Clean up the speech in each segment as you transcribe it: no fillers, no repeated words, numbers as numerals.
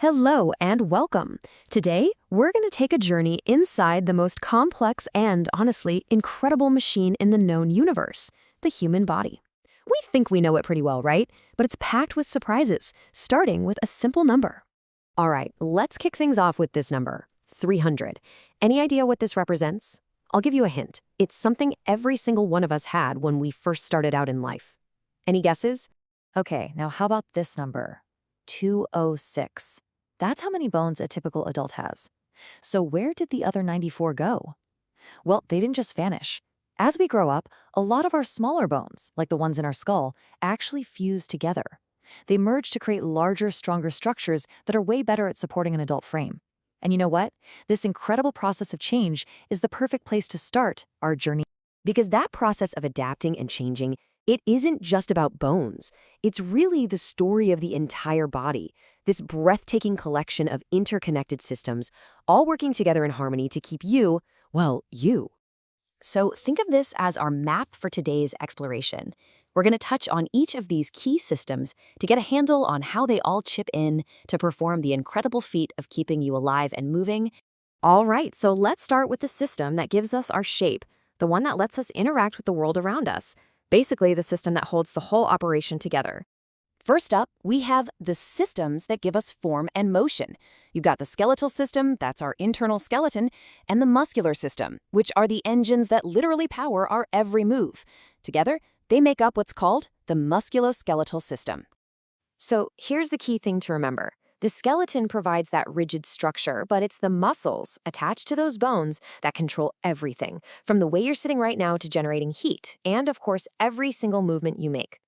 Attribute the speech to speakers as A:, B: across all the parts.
A: Hello and welcome. Today, we're going to take a journey inside the most complex and, honestly, incredible machine in the known universe, the human body. We think we know it pretty well, right? But it's packed with surprises, starting with a simple number. All right, let's kick things off with this number, 300. Any idea what this represents? I'll give you a hint. It's something every single one of us had when we first started out in life. Any guesses?
B: Okay, now how about this number? 206. That's how many bones a typical adult has. So where did the other 94 go? Well, they didn't just vanish. As we grow up, a lot of our smaller bones, like the ones in our skull, actually fuse together. They merge to create larger, stronger structures that are way better at supporting an adult frame. And you know what? This incredible process of change is the perfect place to start our journey.
A: Because that process of adapting and changing, it isn't just about bones. It's really the story of the entire body, this breathtaking collection of interconnected systems, all working together in harmony to keep you, well, you. So think of this as our map for today's exploration. We're going to touch on each of these key systems to get a handle on how they all chip in to perform the incredible feat of keeping you alive and moving. All right, so let's start with the system that gives us our shape, the one that lets us interact with the world around us. Basically, the system that holds the whole operation together. First up, we have the systems that give us form and motion. You've got the skeletal system, that's our internal skeleton, and the muscular system, which are the engines that literally power our every move. Together, they make up what's called the musculoskeletal system. So here's the key thing to remember. The skeleton provides that rigid structure, but it's the muscles attached to those bones that control everything, from the way you're sitting right now to generating heat, and of course, every single movement you make.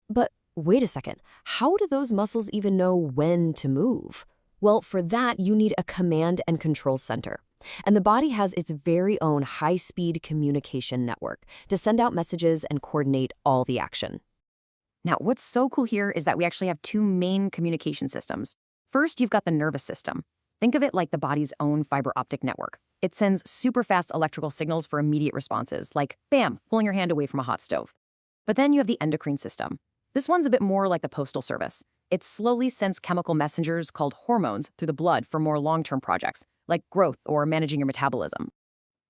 A: But wait a second, how do those muscles even know when to move? Well, for that, you need a command and control center. And the body has its very own high-speed communication network to send out messages and coordinate all the action. Now, what's so cool here is that we actually have two main communication systems. First, you've got the nervous system. Think of it like the body's own fiber optic network. It sends super fast electrical signals for immediate responses, like, bam, pulling your hand away from a hot stove. But then you have the endocrine system. This one's a bit more like the postal service. It slowly sends chemical messengers called hormones through the blood for more long-term projects, like growth or managing your metabolism.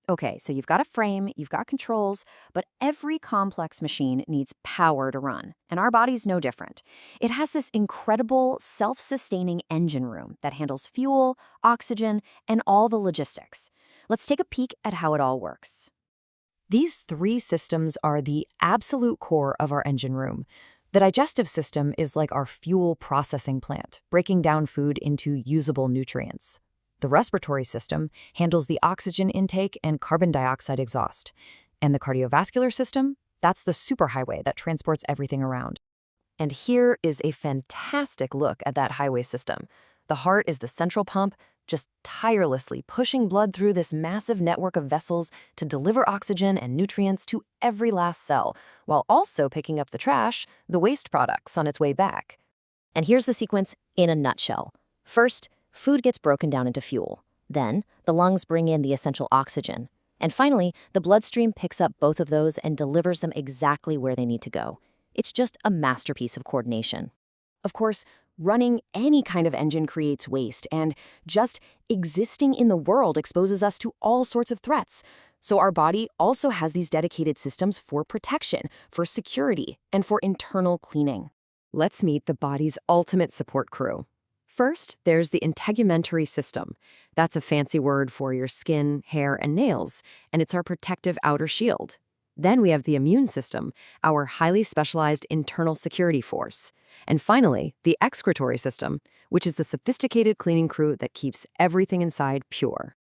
A: Okay, so you've got a frame, you've got controls, but every complex machine needs power to run, and our body's no different. It has this incredible self-sustaining engine room that handles fuel, oxygen, and all the logistics. Let's take a peek at how it all works. These three systems are the absolute core of our engine room. The digestive system is like our fuel processing plant, breaking down food into usable nutrients. The respiratory system handles the oxygen intake and carbon dioxide exhaust. And the cardiovascular system, that's the superhighway that transports everything around. And here is a fantastic look at that highway system. The heart is the central pump, just tirelessly pushing blood through this massive network of vessels to deliver oxygen and nutrients to every last cell, while also picking up the trash, the waste products, on its way back. And here's the sequence in a nutshell. First, food gets broken down into fuel. Then, the lungs bring in the essential oxygen. And finally, the bloodstream picks up both of those and delivers them exactly where they need to go. It's just a masterpiece of coordination. Of course, running any kind of engine creates waste, and just existing in the world exposes us to all sorts of threats. So our body also has these dedicated systems for protection, for security, and for internal cleaning. Let's meet the body's ultimate support crew. First, there's the integumentary system. That's a fancy word for your skin, hair, and nails, and it's our protective outer shield. Then we have the immune system, our highly specialized internal security force. And finally, the excretory system, which is the sophisticated cleaning crew that keeps everything inside pure.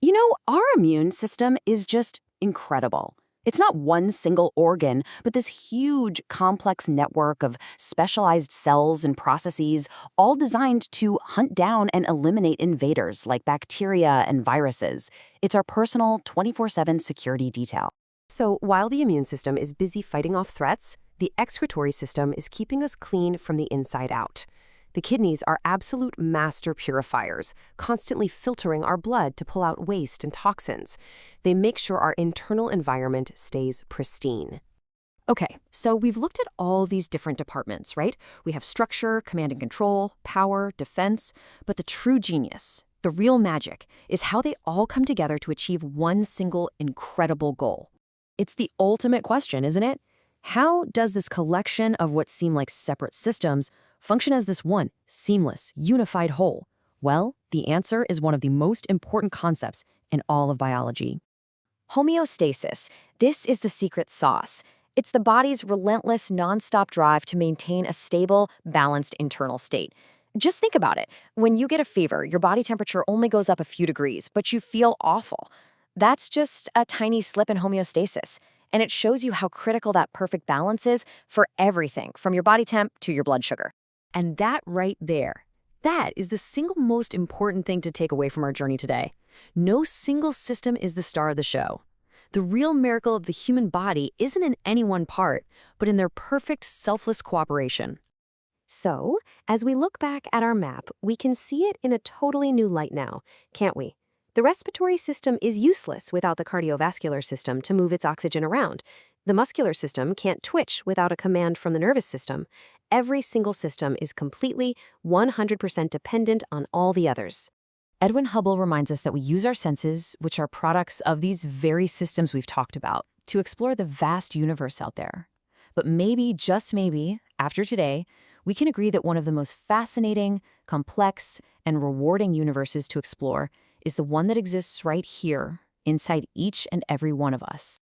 A: You know, our immune system is just incredible. It's not one single organ, but this huge, complex network of specialized cells and processes, all designed to hunt down and eliminate invaders like bacteria and viruses. It's our personal 24/7 security detail. So while the immune system is busy fighting off threats, the excretory system is keeping us clean from the inside out. The kidneys are absolute master purifiers, constantly filtering our blood to pull out waste and toxins. They make sure our internal environment stays pristine. Okay, so we've looked at all these different departments, right? We have structure, command and control, power, defense, but the true genius, the real magic, is how they all come together to achieve one single incredible goal. It's the ultimate question, isn't it? How does this collection of what seem like separate systems function as this one, seamless, unified whole? Well, the answer is one of the most important concepts in all of biology.
B: Homeostasis. This is the secret sauce. It's the body's relentless, nonstop drive to maintain a stable, balanced internal state. Just think about it. When you get a fever, your body temperature only goes up a few degrees, but you feel awful. That's just a tiny slip in homeostasis. And it shows you how critical that perfect balance is for everything, from your body temp to your blood sugar.
A: And that right there, that is the single most important thing to take away from our journey today. No single system is the star of the show. The real miracle of the human body isn't in any one part, but in their perfect, selfless cooperation. So, as we look back at our map, we can see it in a totally new light now, can't we? The respiratory system is useless without the cardiovascular system to move its oxygen around. The muscular system can't twitch without a command from the nervous system. Every single system is completely, 100% dependent on all the others. Edwin Hubble reminds us that we use our senses, which are products of these very systems we've talked about, to explore the vast universe out there. But maybe, just maybe, after today, we can agree that one of the most fascinating, complex, and rewarding universes to explore is the one that exists right here, inside each and every one of us.